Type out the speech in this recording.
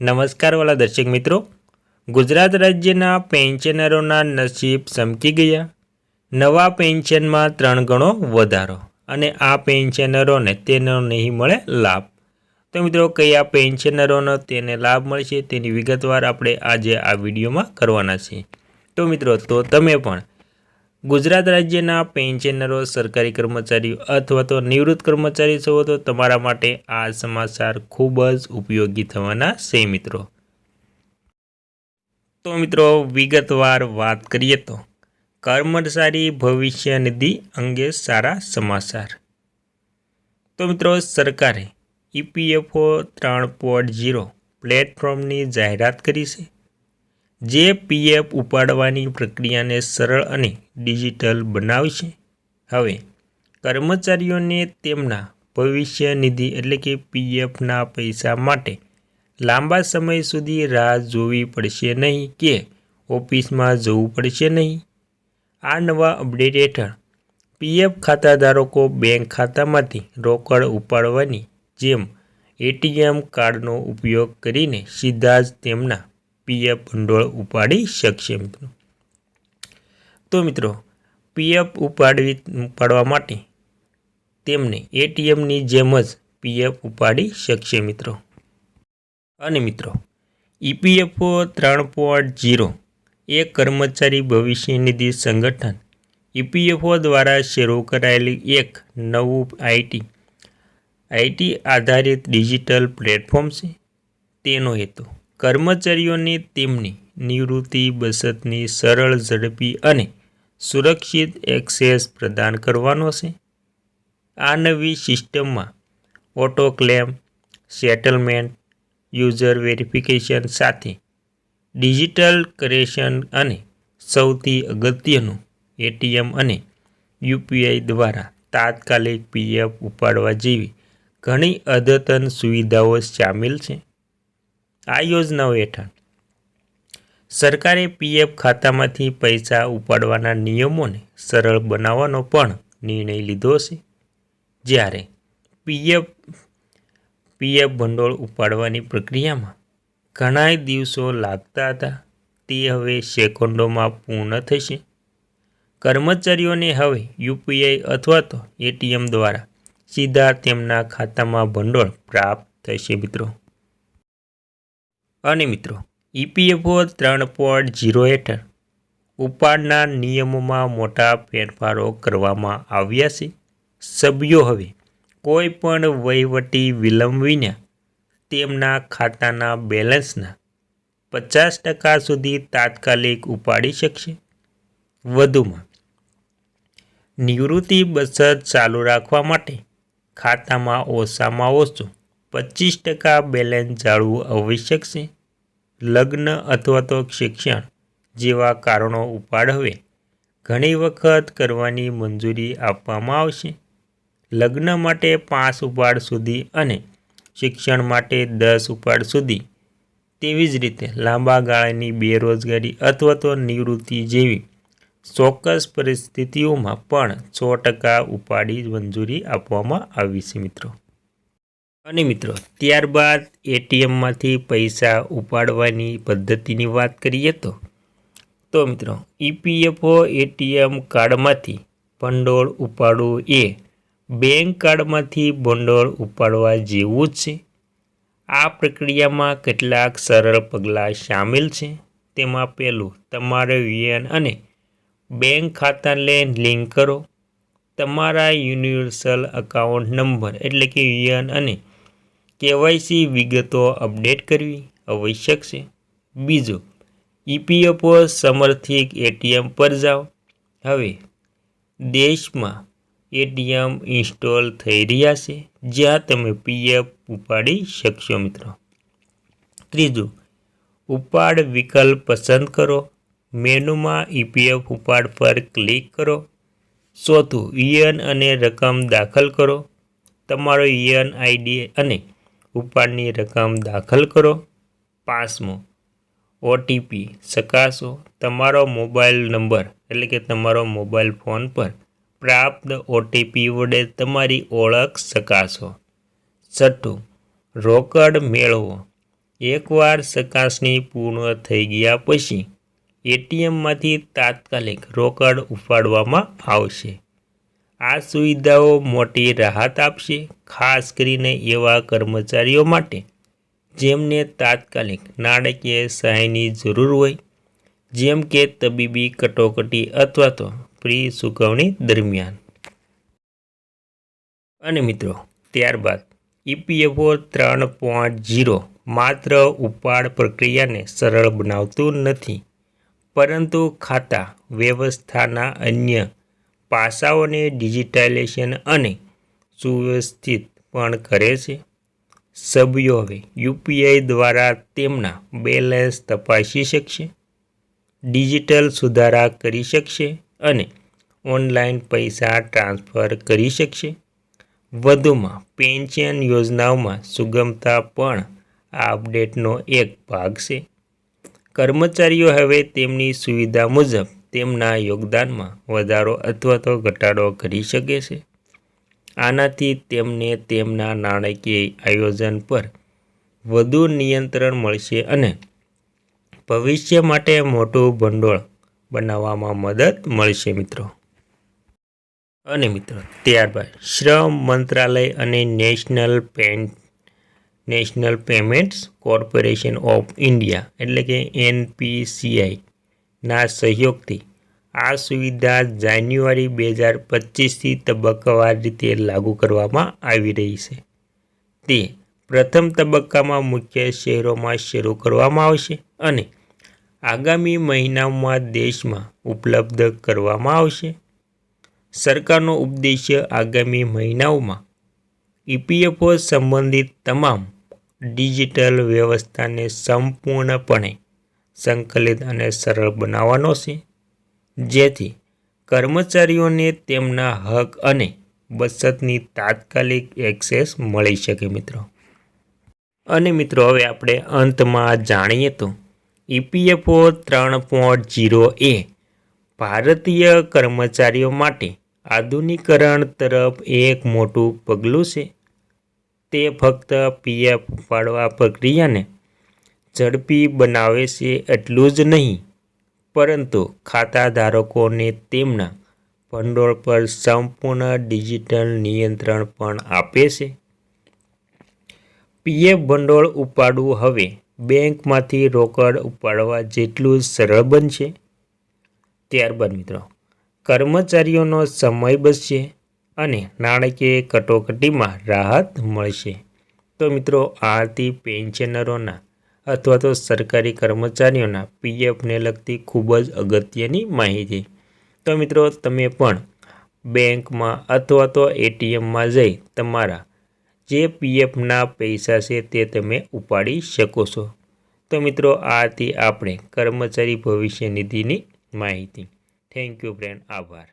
નમસ્કાર વાલા દર્શક મિત્રો, ગુજરાત રાજ્યના પેન્શનરોના નસીબ ચમકી ગયા। નવા પેન્શનમાં 3 ગણો વધારો અને આ પેન્શનરોને તેનો નહીં મળે લાભ। તો મિત્રો, કયા પેન્શનરોનો તેને લાભ મળશે તેની વિગતવાર આપણે આજે આ વિડીયોમાં કરવાના છે। તો મિત્રો, તો તમે પણ ગુજરાત રાજ્યના પેન્શનરો, સરકારી કર્મચારીઓ અથવા તો નિવૃત્ત કર્મચારી છો તો તમારા માટે આ સમાચાર ખૂબ જ ઉપયોગી થવાના છે મિત્રો। તો મિત્રો, વિગતવાર વાત કરીએ તો કર્મચારી ભવિષ્ય નિધિ અંગે સારા સમાચાર। તો મિત્રો, સરકારે EPFO 3.0 પ્લેટફોર્મની જાહેરાત કરી છે, જે PF ઉપાડવાની પ્રક્રિયાને સરળ અને ડિજિટલ બનાવશે। હવે કર્મચારીઓને તેમના ભવિષ્ય નિધિ એટલે કે PFના પૈસા માટે લાંબા સમય સુધી રાહ જોવી પડશે નહીં કે ઓફિસમાં જવું પડશે નહીં। આ નવા અપડેટ હેઠળ PF ખાતાધારકો બેંક ખાતામાંથી રોકડ ઉપાડવાની જેમ ATM કાર્ડનો ઉપયોગ કરીને સીધા જ તેમના PF ભંડોળ ઉપાડી શકશે મિત્રો। તો મિત્રો, PF ઉપાડવા માટે તેમને ATMની જેમ જ PF ઉપાડી શકશે મિત્રો। અને મિત્રો, EPFO 3.0 એ કર્મચારી ભવિષ્ય નિધિ સંગઠન EPFO દ્વારા શરૂ કરાયેલી એક નવું IT આધારિત ડિજિટલ પ્લેટફોર્મ છે। તેનો હેતુ કર્મચારીઓને તેમની નિવૃત્તિ બચતની સરળ, ઝડપી અને સુરક્ષિત એક્સેસ પ્રદાન કરવાનો છે। આ નવી સિસ્ટમમાં auto claim, settlement, user verification સાથે ડિજિટલ કરેક્શન અને સૌથી અગત્યનું ATM અને UPI દ્વારા તાત્કાલિક PF ઉપાડવા જેવી ઘણી અદ્યતન સુવિધાઓ સામેલ છે। આ યોજનાઓ હેઠળ સરકારે PF ખાતામાંથી પૈસા ઉપાડવાના નિયમોને સરળ બનાવવાનો પણ નિર્ણય લીધો છે। જ્યારે PF ભંડોળ ઉપાડવાની પ્રક્રિયામાં ઘણા દિવસો લાગતા હતા, તે હવે સેકન્ડોમાં પૂર્ણ થશે। કર્મચારીઓને હવે UPI અથવા તો ATM દ્વારા સીધા તેમના ખાતામાં ભંડોળ પ્રાપ્ત થશે મિત્રો। અને મિત્રો, EPFO 3.0 હેઠળ ઉપાડના નિયમોમાં મોટા ફેરફારો કરવામાં આવ્યા છે। સભ્યો હવે કોઈ પણ વહીવટી વિલંબ વિના તેમના ખાતાના બેલેન્સના 50% સુધી તાત્કાલિક ઉપાડી શકશે। વધુમાં, નિવૃત્તિ બચત ચાલુ રાખવા માટે ખાતામાં ઓછામાં ઓછું 25% બેલેન્સ જાળવવું આવશ્યક છે। લગ્ન અથવા તો શિક્ષણ જેવા કારણો ઉપાડ હવે ઘણી વખત કરવાની મંજૂરી આપવામાં આવશે। લગ્ન માટે 5 ઉપાડ સુધી અને શિક્ષણ માટે 10 ઉપાડ સુધી। તેવી જ રીતે લાંબા ગાળાની બેરોજગારી અથવા તો નિવૃત્તિ જેવી ચોક્કસ પરિસ્થિતિઓમાં પણ 6% ઉપાડી મંજૂરી આપવામાં આવી છે મિત્રો। અને મિત્રો, ત્યારબાદ ATMમાંથી પૈસા ઉપાડવાની પદ્ધતિની વાત કરીએ તો મિત્રો, EPFO ATM કાર્ડમાંથી ભંડોળ ઉપાડવું એ બેંક કાર્ડમાંથી ભંડોળ ઉપાડવા જેવું જ છે। આ પ્રક્રિયામાં કેટલાક સરળ પગલાં સામેલ છે। તેમાં પહેલું, તમારા યુએએન અને બેંક ખાતાને લિંક કરો। તમારા યુનિવર્સલ અકાઉન્ટ નંબર એટલે કે યુએએન અને KYC વિગતો અપડેટ કરવી આવશ્યક છે। બીજું, EPFO સમર્થિત ATM પર જાઓ। હવે દેશમાં ATM ઇન્સ્ટોલ થઈ રહ્યા છે જ્યાં તમે PF ઉપાડી શકશો મિત્રો। ત્રીજું, ઉપાડ વિકલ્પ પસંદ કરો। મેનુમાં EPF ઉપાડ પર ક્લિક કરો। ચોથું, યુએએન અને રકમ દાખલ કરો। તમારો યુએએન ID અને ઉપાડની રકમ દાખલ કરો। પાંચમું, OTP ચકાસો। તમારો મોબાઈલ નંબર એટલે કે તમારો મોબાઈલ ફોન પર પ્રાપ્ત OTP વડે તમારી ઓળખ ચકાસો। છઠ્ઠું, રોકડ મેળવો। એકવાર ચકાસણી પૂર્ણ થઈ ગયા પછી એટીએમમાંથી તાત્કાલિક રોકડ ઉપાડવામાં આવશે. આ સુવિધાઓ મોટી રાહત આપશે, ખાસ કરીને એવા કર્મચારીઓ માટે જેમને તાત્કાલિક નાણાકીય સહાયની જરૂર હોય, જેમ કે તબીબી કટોકટી અથવા તો ફ્રી ચૂકવણી દરમિયાન. અને મિત્રો, ત્યારબાદ EPFO 3.0 માત્ર ઉપાડ પ્રક્રિયાને સરળ બનાવતું નથી, પરંતુ ખાતા વ્યવસ્થાના અન્ય પાસાઓને ડિજિટાઇઝેશન અને સુવ્યવસ્થિત પણ કરે છે. સભ્યો હવે UPI દ્વારા તેમના બેલેન્સ તપાસી શકશે, ડિજિટલ સુધારા કરી શકશે અને ઓનલાઈન પૈસા ટ્રાન્સફર કરી શકશે. વધુમાં, પેન્શન યોજનાઓમાં સુગમતા પણ આ અપડેટનો એક ભાગ છે. કર્મચારીઓ હવે તેમની સુવિધા મુજબ તેમના યોગદાનમાં વધારો અથવા તો ઘટાડો કરી શકે છે. આનાથી તેમને તેમના નાણાકીય આયોજન પર વધુ નિયંત્રણ મળશે અને ભવિષ્ય માટે મોટું ભંડોળ બનાવવામાં મદદ મળશે મિત્રો. અને મિત્રો, ત્યારબાદ શ્રમ મંત્રાલય અને national payments corporation of India એટલે કે NPCI ના સહયોગથી આ સુવિધા જાન્યુઆરી 2025થી તબક્કાવાર રીતે લાગુ કરવામાં આવી રહી છે. તે પ્રથમ તબક્કામાં મુખ્ય શહેરોમાં શરૂ કરવામાં આવશે અને આગામી મહિનાઓમાં દેશમાં ઉપલબ્ધ કરવામાં આવશે. સરકારનો ઉદ્દેશ્ય આગામી મહિનાઓમાં EPFO સંબંધિત તમામ ડિજિટલ વ્યવસ્થાને સંપૂર્ણપણે સંકલિત અને સરળ બનાવવાનો છે, જેથી કર્મચારીઓને તેમના હક અને બચતની તાત્કાલિક એક્સેસ મળી શકે મિત્રો. અને મિત્રો, હવે આપણે અંતમાં જાણીએ તો EPFO 3.0 એ ભારતીય કર્મચારીઓ માટે આધુનિકીકરણ તરફ એક મોટું પગલું છે. તે ફક્ત PF ઉપાડવા પ્રક્રિયાને ઝડપી બનાવે છે એટલું જ નહીં, પરંતુ ખાતાધારકોને તેમના ભંડોળ પર સંપૂર્ણ ડિજિટલ નિયંત્રણ પણ આપે છે. PF ભંડોળ ઉપાડવું હવે બેંકમાંથી રોકડ ઉપાડવા જેટલું જ સરળ બનશે. ત્યારબાદ મિત્રો, કર્મચારીઓનો સમય બચશે અને નાણાકીય કટોકટીમાં રાહત મળશે. તો મિત્રો, આ હતી પેન્શનરોના અથવા તો સરકારી કર્મચારીઓના PFને લગતી ખૂબ જ અગત્યની માહિતી. તો મિત્રો, તમે પણ બેંકમાં અથવા તો ATMમાં જઈ તમારા જે PFના પૈસા છે તે તમે ઉપાડી શકો છો. તો મિત્રો, આ હતી આપણે કર્મચારી ભવિષ્ય નિધિની માહિતી. Thank you friend. આભાર.